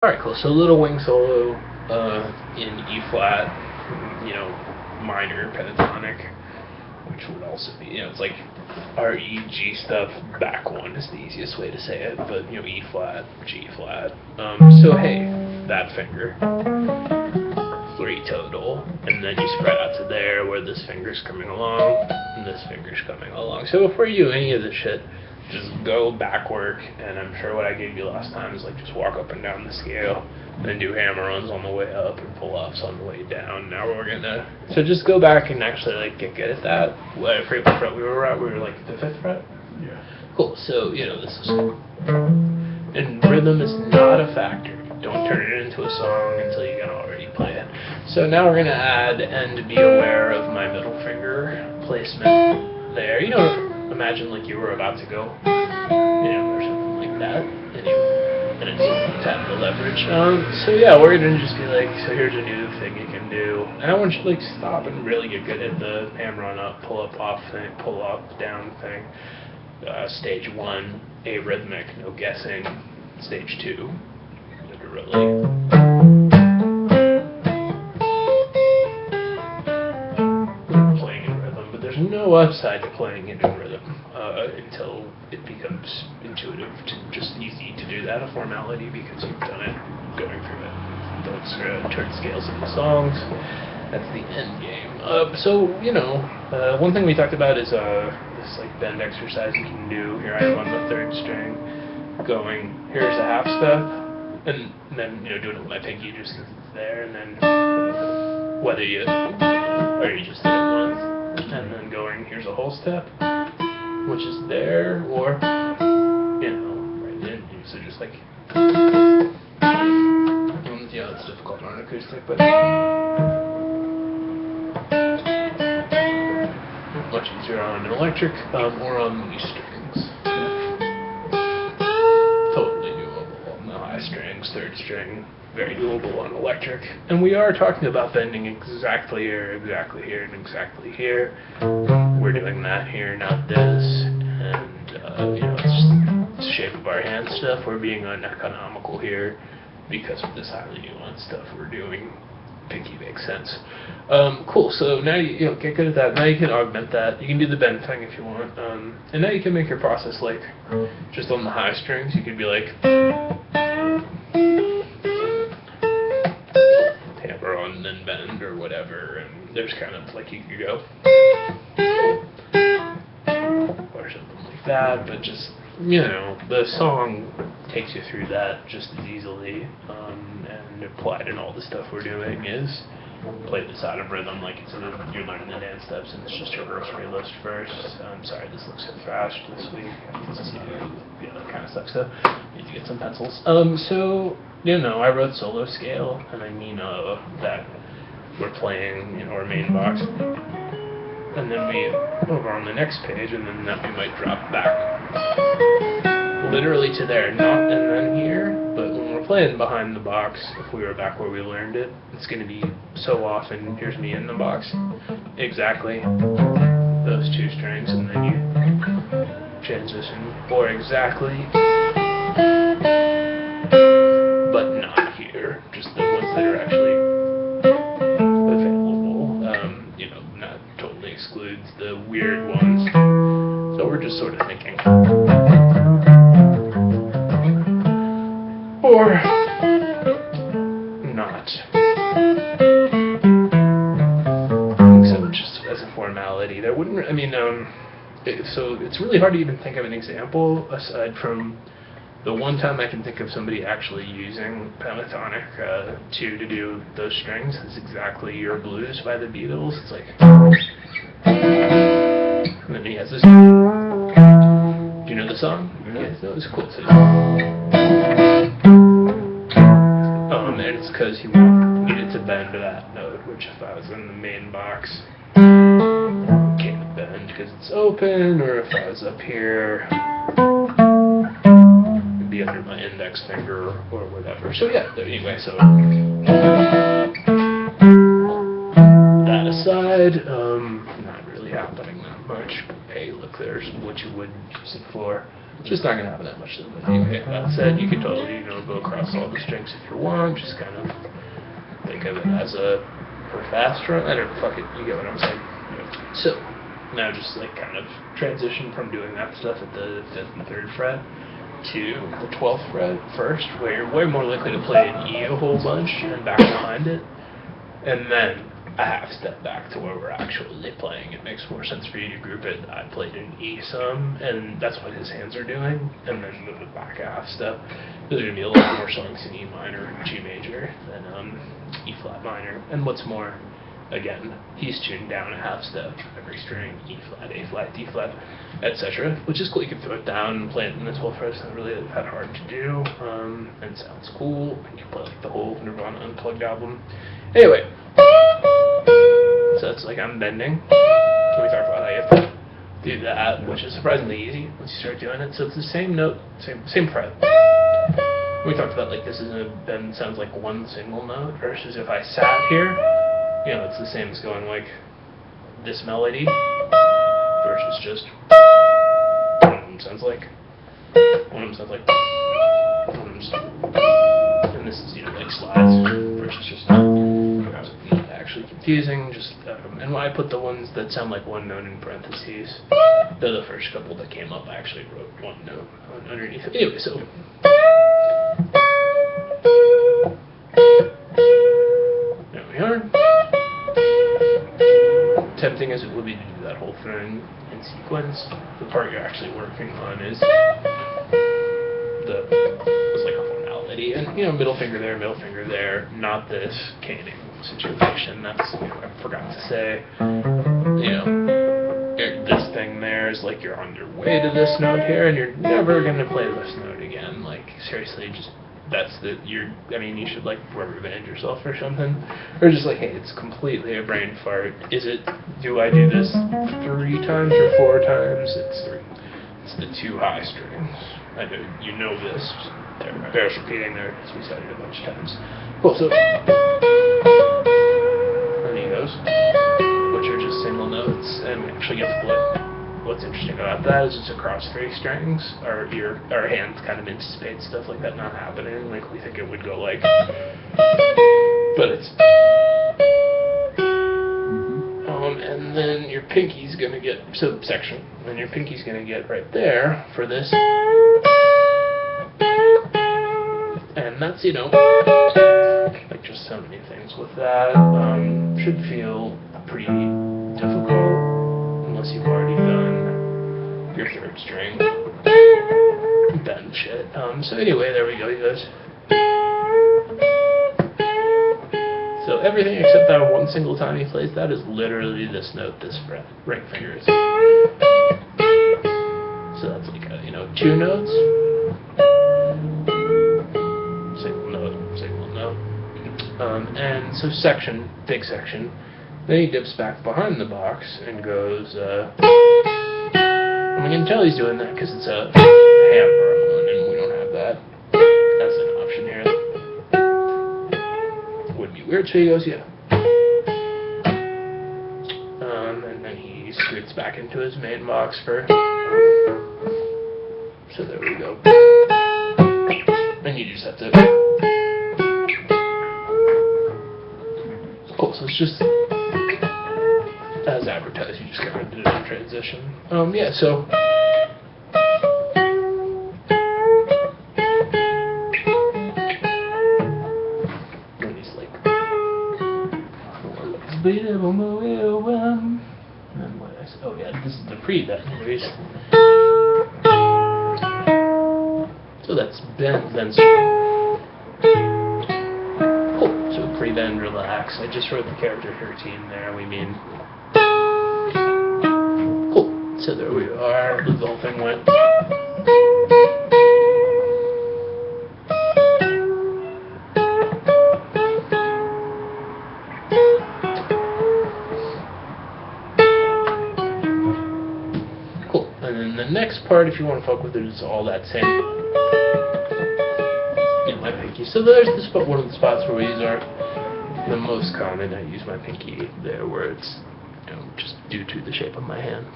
Alright, cool. So Little Wing solo in E flat, minor pentatonic, which would also be, it's like R, E, G stuff. Back one is the easiest way to say it, but E flat, G flat. So hey, that finger, three total, and then you spread out to there where this finger's coming along, and this finger's coming along. So before you do any of this shit, just go backward, and I'm sure what I gave you last time is like just walk up and down the scale, then do hammer-ons on the way up and pull-ups on the way down. Now we're gonna, so just go back and actually like get good at that. I forget what fret we were at. We were like the 5th fret? Yeah. Cool, so this is, and rhythm is not a factor. Don't turn it into a song until you can already play it. So now we're gonna add and be aware of my middle finger placement there. Imagine like you were about to go, or something like that, and it's tap the leverage. So yeah, we're gonna just be like, so here's a new thing you can do, and I want you to like stop and really get good at the hammer on up, pull up off thing, pull up down thing. Stage 1, arrhythmic, no guessing. Stage 2, literally. No upside to playing it in rhythm until it becomes intuitive, just easy to do that, a formality, because you've done it going through it. Don't turn scales into songs. That's the end game. One thing we talked about is this like bend exercise you can do. Here I am on the 3rd string, going. Here's a half step, and then doing it with my pinky just because it's there, and then whether you just did it once. And then going, here's a whole step, which is there, or, right in. So just like, it's difficult on an acoustic, but much easier on an electric, or on these strings. Totally doable on the high strings, 3rd string. Very doable on electric. And we are talking about bending exactly here, and exactly here. We're doing that here, not this. And, it's the shape of our hand stuff. We're being uneconomical here because of this highly nuanced stuff we're doing. Pinky makes sense. Cool, so now you get good at that. Now you can augment that. You can do the bend thing if you want. And now you can make your process like, just on the high strings, you could be like, and then bend or whatever, and there's kind of like you could go or something like that, but just the song takes you through that just as easily, and applied in all the stuff we're doing is play this out of rhythm like it's you're learning the dance steps, and it's just your grocery list first. I'm sorry this looks so thrashed this week. That kind of sucks though. Need to get some pencils. So I wrote solo scale, and I mean that we're playing our main box, and then we over on the next page, and then that we might drop back literally to there, not and then here, but when we're playing behind the box, if we were back where we learned it, it's going to be so often, here's me in the box, exactly those 2 strings, and then you transition, or exactly, but not here, just the ones that are actually available, not totally excludes the weird ones, so we're just sort of thinking. Or not. So just as a formality, there wouldn't. So it's really hard to even think of an example aside from the one time I can think of somebody actually using pentatonic 2 to do those strings is exactly "Your Blues" by the Beatles. It's like, and then he has this. Do you know the song? Yeah, that was cool. So, and it's because he needed to bend that note, which if I was in the main box, can't bend because it's open, or if I was up here, it'd be under my index finger or whatever. So yeah, anyway, so that aside, not really happening that much. Hey, look. look there, what you would use it for. Just not gonna have that much of it. Anyway, that said, you could totally, go across all the strings if you want. Just kind of think of it as a for fast drum. I don't fuck it. You get what I'm saying. So now just like kind of transition from doing that stuff at the 5th and 3rd fret to the 12th fret first, where you're way more likely to play an E a whole bunch and back behind it, and then a half step back to where we're actually playing. It makes more sense for you to group it. I played an E some, and that's what his hands are doing, and then the back half step. There's going to be a lot more songs in E minor and G major than E flat minor. And what's more, again, he's tuned down a half step every string, E flat, A flat, D flat, etc. Which is cool. You can throw it down and play it in the 12th fret. It's not really that hard to do, and it sounds cool. You can play like the whole Nirvana Unplugged album. Anyway. So it's like I'm bending. Let me talk about how you have to do that, which is surprisingly easy once you start doing it. So it's the same note, same fret. We talked about like this is a bend sounds like one single note versus if I sat here, it's the same as going like this melody versus just one of them sounds like one of them just, and this is like slides versus just not actually confusing. Just and when I put the ones that sound like one note in parentheses, they're the first couple that came up. I actually wrote one note underneath it. Anyway, so there we are. Tempting as it would be to do that whole thing in sequence, the part you're actually working on is it's like a formality, and middle finger there, not this caning situation. That's I forgot to say. This thing there is like you're on your way to this note here, and you're never gonna play this note again. Like seriously, just you should like rubber band yourself or something, or just like, hey, it's completely a brain fart. Do I do this 3 times or 4 times? It's 3. It's the 2 high strings. I know you know this. Bears repeating there as we said it a bunch of times. Cool. So and he goes, which are just single notes, and we actually get split. What's interesting about that is it's across 3 strings. Our hands kind of anticipate stuff like that not happening. Like we think it would go like, but it's. And then your pinky's gonna get section, and your pinky's gonna get right there for this, and that's like just so many things with that. Should feel pretty difficult unless you've already done your 3rd string bend shit. So anyway, there we go, you guys. So everything except that one single time he plays that is literally this note, this fret, ring fingers. So that's like 2 notes, single note. And so section, big section. Then he dips back behind the box and goes. I can tell he's doing that because it's a hammer, and we don't have that. That's an option here. Would be weird, so he goes, yeah. And then he scoots back into his main box for. So there we go. And you just have to. Cool. So it's just as advertised. You just kind of did a transition. Yeah. So. And what else? Oh yeah, this is the pre-bend series. So that's bend, then cool. So pre-bend, relax. I just wrote the character 13 there. We mean cool. So there we are. The whole thing went. The next part, if you want to fuck with it, is all that same. My pinky. So there's the spot, one of the spots where we use the most common. I use my pinky there, where it's just due to the shape of my hand.